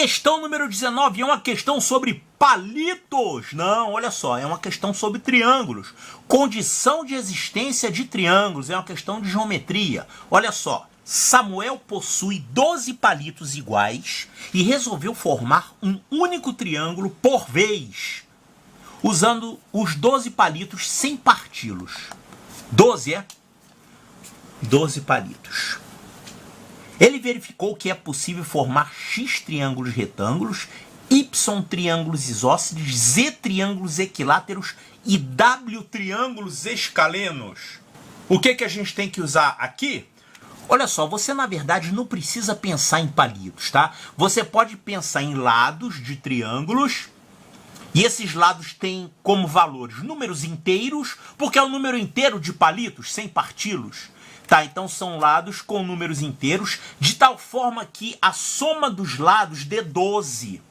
Questão número 19 é uma questão sobre palitos. Não, olha só, é uma questão sobre triângulos. Condição de existência de triângulos, é uma questão de geometria. Olha só, Samuel possui 12 palitos iguais e resolveu formar um único triângulo por vez, usando os 12 palitos sem parti-los. 12 palitos. Ele verificou que é possível formar X triângulos retângulos, Y triângulos isósceles, Z triângulos equiláteros e W triângulos escalenos. O que a gente tem que usar aqui? Olha só, você na verdade não precisa pensar em palitos, tá? Você pode pensar em lados de triângulos, e esses lados têm como valores números inteiros, porque é o número inteiro de palitos, sem parti-los. Tá, então são lados com números inteiros, de tal forma que a soma dos lados dê 12.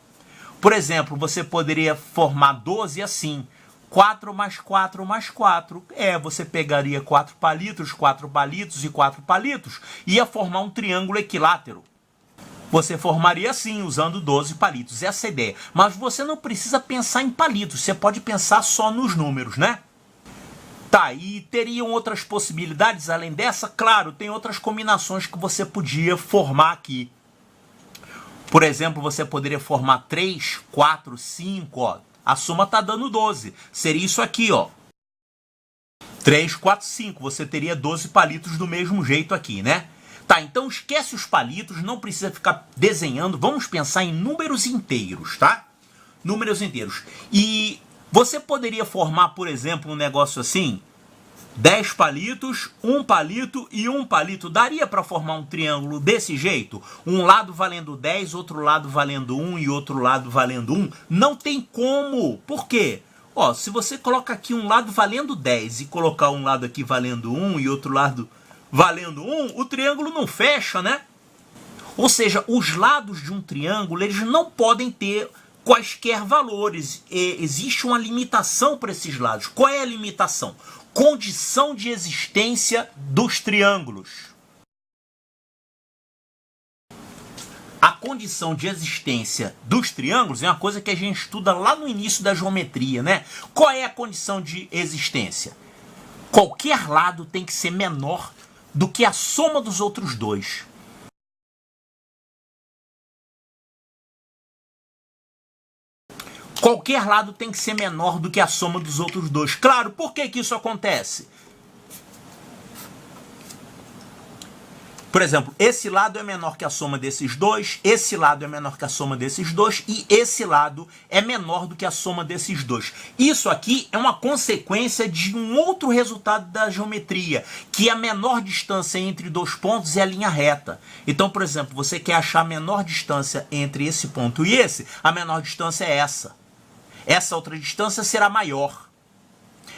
Por exemplo, você poderia formar 12 assim, 4 mais 4 mais 4. Você pegaria 4 palitos e 4 palitos, e ia formar um triângulo equilátero. Você formaria assim, usando 12 palitos. Essa é a ideia. Mas você não precisa pensar em palitos, você pode pensar só nos números, né? Tá, e teriam outras possibilidades além dessa? Claro, tem outras combinações que você podia formar aqui. Por exemplo, você poderia formar 3, 4, 5, ó. A soma tá dando 12. Seria isso aqui, ó. 3, 4, 5. Você teria 12 palitos do mesmo jeito aqui, né? Tá, então esquece os palitos, não precisa ficar desenhando. Vamos pensar em números inteiros, tá? Números inteiros. E você poderia formar, por exemplo, um negócio assim, 10 palitos, um palito e um palito. Daria para formar um triângulo desse jeito? Um lado valendo 10, outro lado valendo 1 e outro lado valendo 1? Não tem como. Por quê? Ó, se você coloca aqui um lado valendo 10 e colocar um lado aqui valendo 1 e outro lado valendo 1, o triângulo não fecha, né? Ou seja, os lados de um triângulo, eles não podem ter quaisquer valores. Existe uma limitação para esses lados. Qual é a limitação? Condição de existência dos triângulos. A condição de existência dos triângulos é uma coisa que a gente estuda lá no início da geometria, né? Qual é a condição de existência? Qualquer lado tem que ser menor do que a soma dos outros dois. Qualquer lado tem que ser menor do que a soma dos outros dois. Claro, por que isso acontece? Por exemplo, esse lado é menor que a soma desses dois, esse lado é menor que a soma desses dois e esse lado é menor do que a soma desses dois. Isso aqui é uma consequência de um outro resultado da geometria, que a menor distância entre dois pontos é a linha reta. Então, por exemplo, você quer achar a menor distância entre esse ponto e esse, a menor distância é essa. Essa outra distância será maior.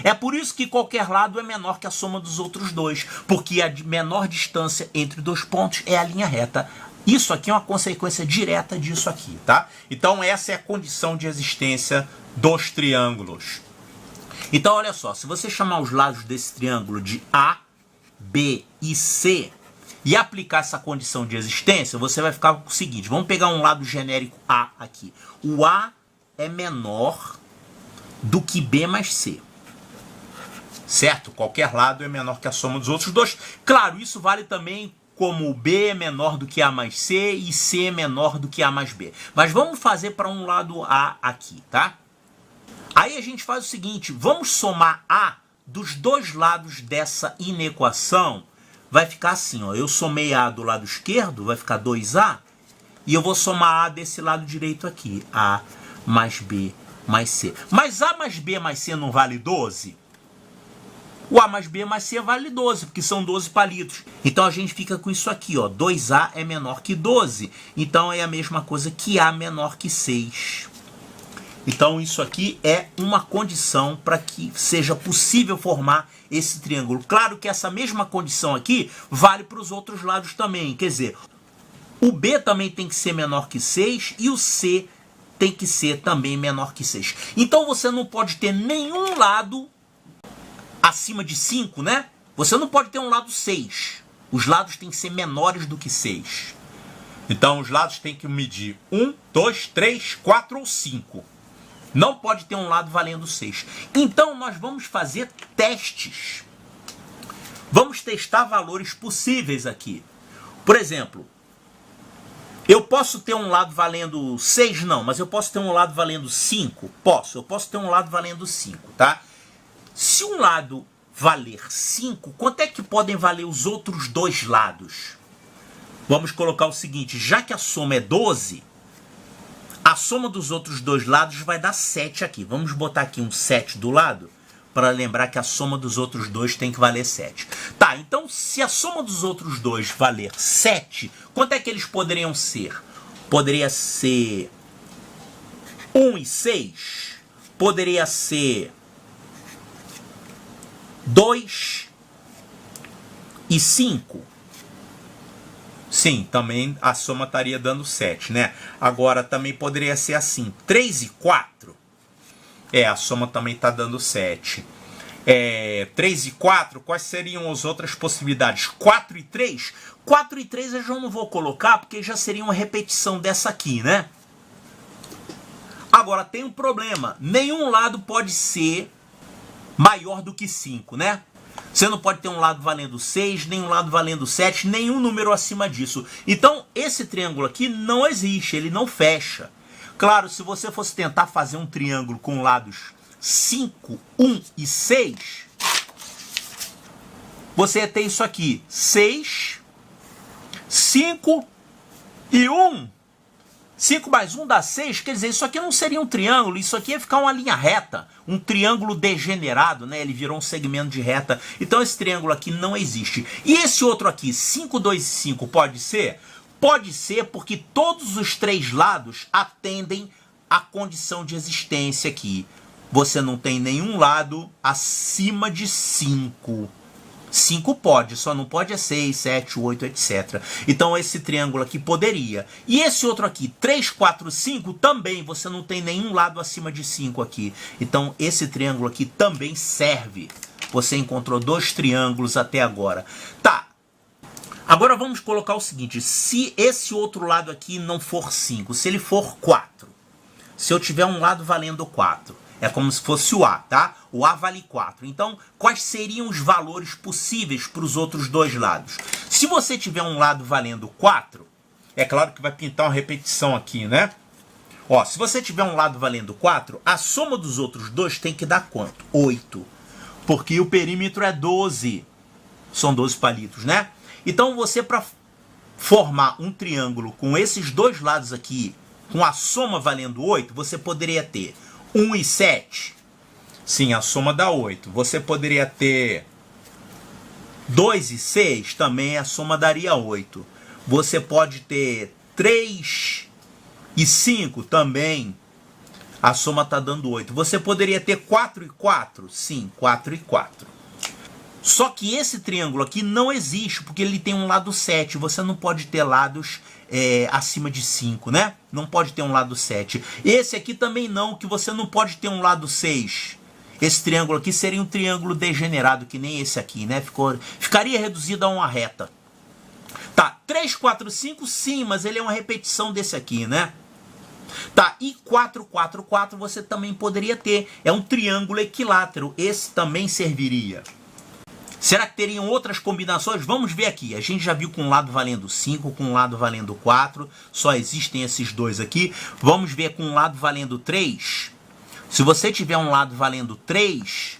É por isso que qualquer lado é menor que a soma dos outros dois, porque a menor distância entre dois pontos é a linha reta. Isso aqui é uma consequência direta disso aqui, tá? Então essa é a condição de existência dos triângulos. Então olha só, se você chamar os lados desse triângulo de A, B e C e aplicar essa condição de existência, você vai ficar com o seguinte, vamos pegar um lado genérico A aqui. O A é menor do que B mais C. Certo? Qualquer lado é menor que a soma dos outros dois. Claro, isso vale também como B é menor do que A mais C e C é menor do que A mais B. Mas vamos fazer para um lado A aqui, tá? Aí a gente faz o seguinte, vamos somar A dos dois lados dessa inequação. Vai ficar assim, ó. Eu somei A do lado esquerdo, vai ficar 2A. E eu vou somar A desse lado direito aqui. A mais B mais C. Mas A mais B mais C não vale 12? O A mais B mais C vale 12, porque são 12 palitos. Então a gente fica com isso aqui, ó. 2A é menor que 12. Então é a mesma coisa que A menor que 6. Então isso aqui é uma condição para que seja possível formar esse triângulo. Claro que essa mesma condição aqui vale para os outros lados também. Quer dizer, o B também tem que ser menor que 6 e o C tem que ser também menor que 6. Então você não pode ter nenhum lado acima de 5, né? Você não pode ter um lado 6. Os lados têm que ser menores do que 6. Então os lados têm que medir 1, 2, 3, 4 ou 5. Não pode ter um lado valendo 6. Então nós vamos fazer testes. Vamos testar valores possíveis aqui. Por exemplo, eu posso ter um lado valendo 6? Não, mas eu posso ter um lado valendo 5? Posso, eu posso ter um lado valendo 5, tá? Se um lado valer 5, quanto é que podem valer os outros dois lados? Vamos colocar o seguinte, já que a soma é 12, a soma dos outros dois lados vai dar 7 aqui. Vamos botar aqui um 7 do lado, para lembrar que a soma dos outros dois tem que valer 7. Tá, então se a soma dos outros dois valer 7, quanto é que eles poderiam ser? Poderia ser 1 e 6? Poderia ser 2 e 5? Sim, também a soma estaria dando 7, né? Agora também poderia ser assim, 3 e 4? A soma também está dando 7. 3 e 4, quais seriam as outras possibilidades? 4 e 3? 4 e 3 eu já não vou colocar, porque já seria uma repetição dessa aqui, né? Agora, tem um problema. Nenhum lado pode ser maior do que 5, né? Você não pode ter um lado valendo 6, nem um lado valendo 7, nenhum número acima disso. Então, esse triângulo aqui não existe, ele não fecha. Claro, se você fosse tentar fazer um triângulo com lados 5, 1 e 6, você ia ter isso aqui, 6, 5 e 1. 5 mais 1 dá 6, quer dizer, isso aqui não seria um triângulo, isso aqui ia ficar uma linha reta, um triângulo degenerado, né? Ele virou um segmento de reta. Então esse triângulo aqui não existe. E esse outro aqui, 5, 2 e 5, pode ser? Pode ser porque todos os três lados atendem à condição de existência aqui. Você não tem nenhum lado acima de 5. 5 pode, só não pode é 6, 7, 8, etc. Então esse triângulo aqui poderia. E esse outro aqui, 3, 4, 5, também você não tem nenhum lado acima de 5 aqui. Então esse triângulo aqui também serve. Você encontrou dois triângulos até agora. Tá. Agora vamos colocar o seguinte, se esse outro lado aqui não for 5, se ele for 4, se eu tiver um lado valendo 4, é como se fosse o A, tá? O A vale 4. Então, quais seriam os valores possíveis para os outros dois lados? Se você tiver um lado valendo 4, é claro que vai pintar uma repetição aqui, né? Ó, se você tiver um lado valendo 4, a soma dos outros dois tem que dar quanto? 8. Porque o perímetro é 12. São 12 palitos, né? Então, você, para formar um triângulo com esses dois lados aqui, com a soma valendo 8, você poderia ter 1 e 7. Sim, a soma dá 8. Você poderia ter 2 e 6, também a soma daria 8. Você pode ter 3 e 5, também a soma está dando 8. Você poderia ter 4 e 4? Sim, 4 e 4. Só que esse triângulo aqui não existe, porque ele tem um lado 7. Você não pode ter lados acima de 5, né? Não pode ter um lado 7. Esse aqui também não, que você não pode ter um lado 6. Esse triângulo aqui seria um triângulo degenerado, que nem esse aqui, né? Ficaria reduzido a uma reta. Tá, 3, 4, 5, sim, mas ele é uma repetição desse aqui, né? Tá, e 4, 4, 4 você também poderia ter. É um triângulo equilátero, esse também serviria. Será que teriam outras combinações? Vamos ver aqui. A gente já viu com um lado valendo 5, com um lado valendo 4. Só existem esses dois aqui. Vamos ver com um lado valendo 3. Se você tiver um lado valendo 3,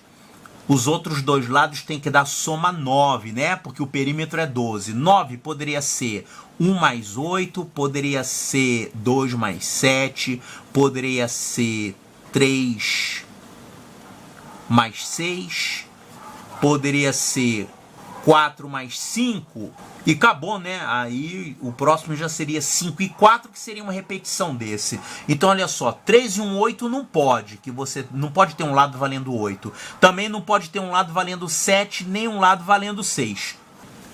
os outros dois lados têm que dar soma 9, né? Porque o perímetro é 12. 9 poderia ser 1 mais 8, poderia ser 2 mais 7, poderia ser 3 mais 6... Poderia ser 4 mais 5 e acabou, né? Aí o próximo já seria 5 e 4, que seria uma repetição desse. Então, olha só, 3 e 1, 8 não pode, que você não pode ter um lado valendo 8. Também não pode ter um lado valendo 7, nem um lado valendo 6.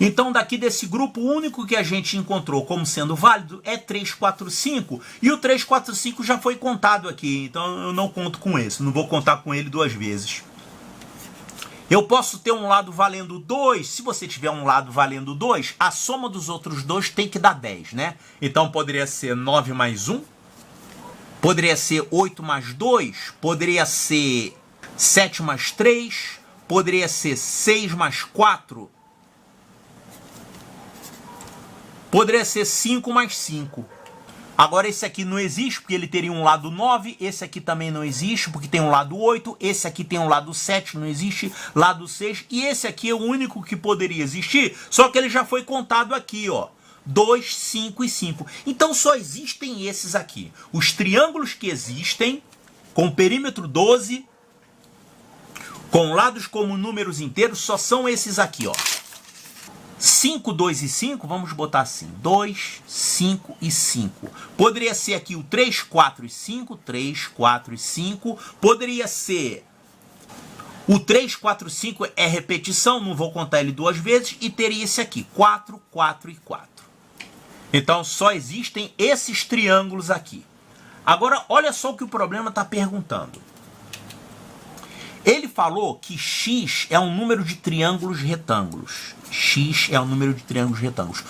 Então, daqui desse grupo, o único que a gente encontrou como sendo válido é 3, 4, 5. E o 3, 4, 5 já foi contado aqui, então eu não conto com esse, não vou contar com ele duas vezes. Eu posso ter um lado valendo 2. Se você tiver um lado valendo 2, a soma dos outros dois tem que dar 10, né? Então poderia ser 9 mais 1. Poderia ser 8 mais 2. Poderia ser 7 mais 3. Poderia ser 6 mais 4. Poderia ser 5 mais 5. Agora esse aqui não existe, porque ele teria um lado 9. Esse aqui também não existe, porque tem um lado 8. Esse aqui tem um lado 7, não existe. Lado 6. E esse aqui é o único que poderia existir, só que ele já foi contado aqui, ó. 2, 5 e 5. Então só existem esses aqui. Os triângulos que existem, com perímetro 12, com lados como números inteiros, só são esses aqui, ó. 5, 2 e 5, vamos botar assim, 2, 5 e 5. Poderia ser aqui o 3, 4 e 5, 3, 4 e 5. Poderia ser o 3, 4, 5 é repetição, não vou contar ele duas vezes. E teria esse aqui, 4, 4 e 4. Então só existem esses triângulos aqui. Agora, olha só o que o problema está perguntando. Ele falou que x é um número de triângulos retângulos. X é um número de triângulos retângulos.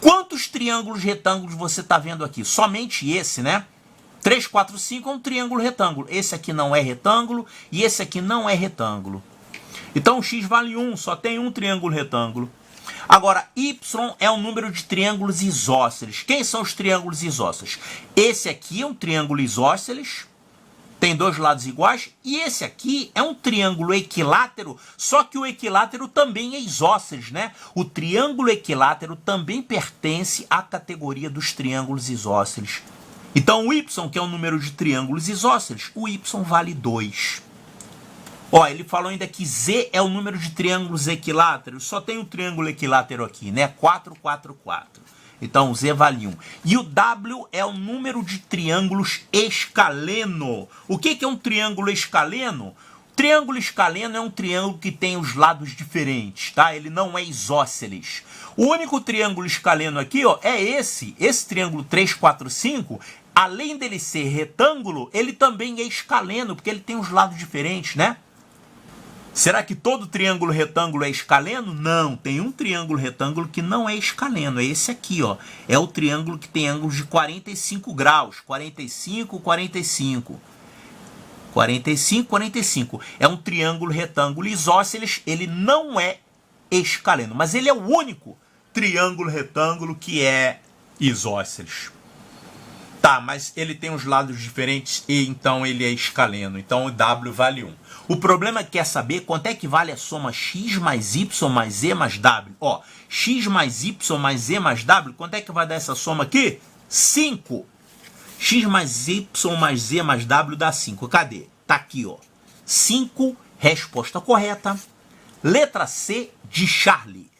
Quantos triângulos retângulos você está vendo aqui? Somente esse, né? 3, 4, 5 é um triângulo retângulo. Esse aqui não é retângulo e esse aqui não é retângulo. Então x vale 1, só tem um triângulo retângulo. Agora, y é um número de triângulos isósceles. Quem são os triângulos isósceles? Esse aqui é um triângulo isósceles, tem dois lados iguais, e esse aqui é um triângulo equilátero, só que o equilátero também é isósceles, né? O triângulo equilátero também pertence à categoria dos triângulos isósceles. Então o y, que é um número de triângulos isósceles, o y vale 2. Ó, ele falou ainda que z é o número de triângulos equiláteros, só tem um triângulo equilátero aqui, né? 4, 4, 4. Então o z vale 1. E o w é o número de triângulos escaleno. O que é um triângulo escaleno? Triângulo escaleno é um triângulo que tem os lados diferentes, tá? Ele não é isósceles. O único triângulo escaleno aqui, ó, é esse triângulo 3, 4, 5. Além dele ser retângulo, ele também é escaleno, porque ele tem os lados diferentes, né? Será que todo triângulo retângulo é escaleno? Não, tem um triângulo retângulo que não é escaleno, é esse aqui, ó. É o triângulo que tem ângulos de 45 graus, 45, 45. 45, 45. É um triângulo retângulo isósceles, ele não é escaleno, mas ele é o único triângulo retângulo que é isósceles. Tá, mas ele tem os lados diferentes e então ele é escaleno. Então o W vale 1. O problema é que quer saber quanto é que vale a soma x mais y mais z mais w. Ó, x mais y mais z mais w, quanto é que vai dar essa soma aqui? 5. X mais y mais z mais w dá 5. Cadê? Tá aqui, ó. 5, resposta correta. Letra C de Charlie.